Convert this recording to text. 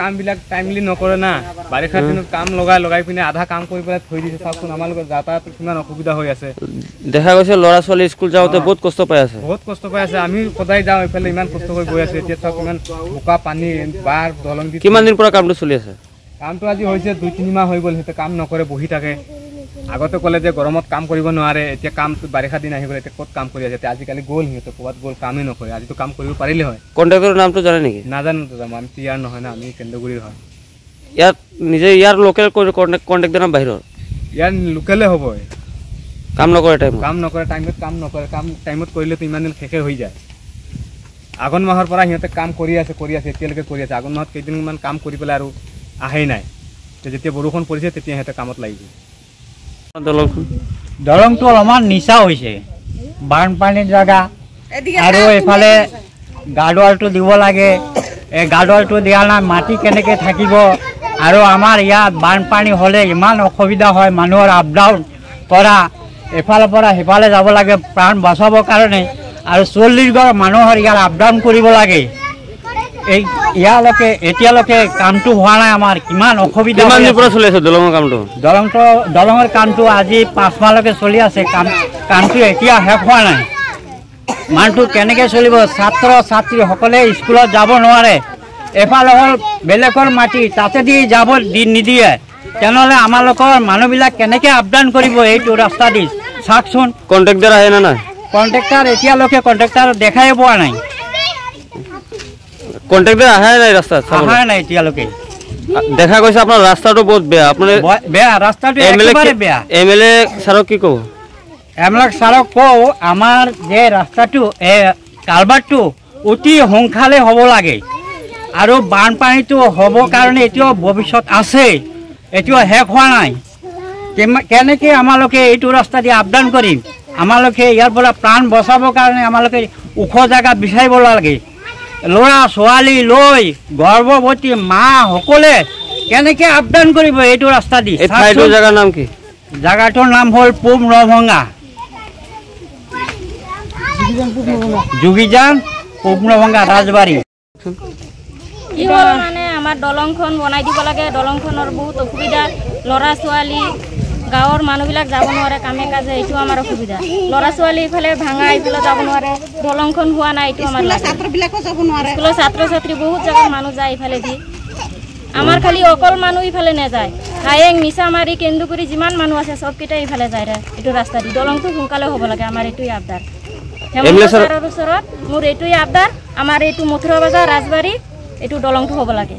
কামবিলাক টাইমলি নকৰে না বাৰিষা দিনত কাম লগাই পিনে আধা কাম কৰি পেলাই থৈ দিছে চাওকচোন আমালোকৰ যাতায়াত কিমান অসুবিধা হৈ আছে দেখা গৈছে ল'ৰা ছোৱালী স্কুল যাওঁতে বহুত কষ্ট পাই আছে আমি সদায় যাওঁ এইফালে ইমান কষ্ট হৈ গৈ আছে এতিয়া চাওক ইমান বোকা পানী বাৰ দলং দি কিমান দিন পৰা কামটো চলি আছে কামটো আজি হৈছে 2-3 মাহ হৈ গ'ল সিহঁতে কাম নকৰে বহি থাকে আগতে ক'লে যে গৰমত কাম কৰিব নোৱাৰে এতিয়া কামটো বাৰিষা দিন আহি গ'ল এতিয়া ক'ত কাম কৰি আছে এতিয়া আজিকালি গ'ল সিহঁতে ক'ৰবাত গ'ল কামেই নকৰে আজিতো কাম কৰিব পাৰিলে হয় কণ্ট্ৰেক্টৰৰ নামটো জানে নেকি নাজানো তো আমি টিয়াৰ নহয় না আমি কেন্দ্ৰগুৰিৰ হয় ইয়াত নিজে ইয়াৰ লোকেল কণ্ট্ৰেক্টৰ নাম বাহিৰৰ ইয়াৰ লোকেলে হ'ব কাম নকৰে কাম টাইমত কৰিলেতো ইমান দিন শেষে হৈ যায় আঘোণ মাহৰ পৰা সিহঁতে কাম কৰি আছে এতিয়ালৈকে কৰি আছে আঘোণ মাহত কেইদিনমান কাম কৰি পেলাই আৰু আহেই নাই যেতিয়া বৰষুণ পৰিছে তেতিয়া সিহঁতে কামত লাগিব দলংটো অলপমান নিচা হৈছে বানপানীৰ জেগা আৰু এইফালে গাৰ্ডৱালটো দিব লাগে এই গাৰ্ডৱালটো দিয়া নাই মাটি কেনেকৈ থাকিব আৰু আমাৰ ইয়াত বানপানী হ'লে ইমান অসুবিধা হয় মানুহৰ আপ ডাউন কৰা এফালৰ পৰা সিফালে যাব লাগে প্ৰাণ বচাবৰ কাৰণে আৰু 40 ঘৰ মানুহৰ ইয়াত আপ ডাউন কৰিব লাগে এই ইয়ালৈকে এতিয়ালৈকে কামটো হোৱা নাই আমাৰ কিমান অসুবিধা চলি আছে দলঙৰ কামটো আজি 5 মাহলৈকে চলি আছে কামটো এতিয়া শেষ হোৱা নাই মানুহটো কেনেকৈ চলিব ছাত্ৰ ছাত্ৰীসকলে স্কুলত যাব নোৱাৰে এফালে হ'ল বেলেগৰ মাটি তাতে দি যাব নিদিয়ে তেনেহ'লে আমালোকৰ মানুহবিলাক কেনেকৈ আপ ডাউন কৰিব এইটো ৰাস্তা দি চাওকচোন কণ্ট্ৰেক্টৰ আহে না নাই কণ্ট্ৰেক্টৰ এতিয়ালৈকে কণ্ট্ৰেক্টৰ দেখাই পোৱা নাই কণ্ট্ৰেক্টৰ আহে নাই ৰাস্তাত অহা নাই এতিয়ালৈকে দেখা গৈছে আপোনাৰ ৰাস্তাটো বহুত বেয়া আপোনাৰ বেয়া ৰাস্তাটো একেবাৰে বেয়া এমএলএ ছাৰক কি ক'ব এমএলএ ছাৰক কওঁ আমাৰ যে ৰাস্তাটো কালভাৰটো অতি সোনকালে হ'ব লাগে আৰু বানপানীটো হ'ব কাৰণে এতিয়াও ভৱিষ্যত আছে এতিয়াও শেষ হোৱা নাই কেনেকৈ আমালোকে এইটো ৰাস্তা দি আপ ডাউন কৰিম আমালোকে ইয়াৰ পৰা প্ৰাণ বচাবৰ কাৰণে আমালোকে ওখ জেগা বিচাৰিব লাগে ল'ৰা ছোৱালী লৈ গৰ্ভৱতী মা সকলে কেনেকৈ আপ ডাউন কৰিব এইটো ৰাস্তা দি জেগাৰ নাম কি জেগাটোৰ নাম হ'ল পূব নভঙা যোগীজান পূব নভঙা ৰাজবাৰী কি হ'ল মানে আমাৰ দলংখন বনাই দিব লাগে দলংখনৰ বহুত অসুবিধা ল'ৰা ছোৱালী গাঁৱৰ মানুহবিলাক যাব নোৱাৰে কামে কাজে এইটো আমাৰ অসুবিধা ল'ৰা ছোৱালী ইফালে ভাঙা এইফালে যাব নোৱাৰে দলংখন হোৱা নাই এইটো আমাৰ স্কুলৰ ছাত্ৰ ছাত্ৰী বহুত জেগাৰ মানুহ যায় ইফালে দি আমাৰ খালি অকল মানুহ ইফালে নাযায় হায়েং নিচামাৰী কেন্দুগুৰি যিমান মানুহ আছে চবকেইটাই ইফালে যায় এইটো ৰাস্তা দি দলংটো সোনকালে হ'ব লাগে আমাৰ এইটোৱে আবদাৰ হেমন্ত ছাৰৰ ওচৰত মোৰ এইটোৱে আবদাৰ আমাৰ এইটো মথুৰা বজাৰ ৰাজবাৰী এইটো দলংটো হ'ব লাগে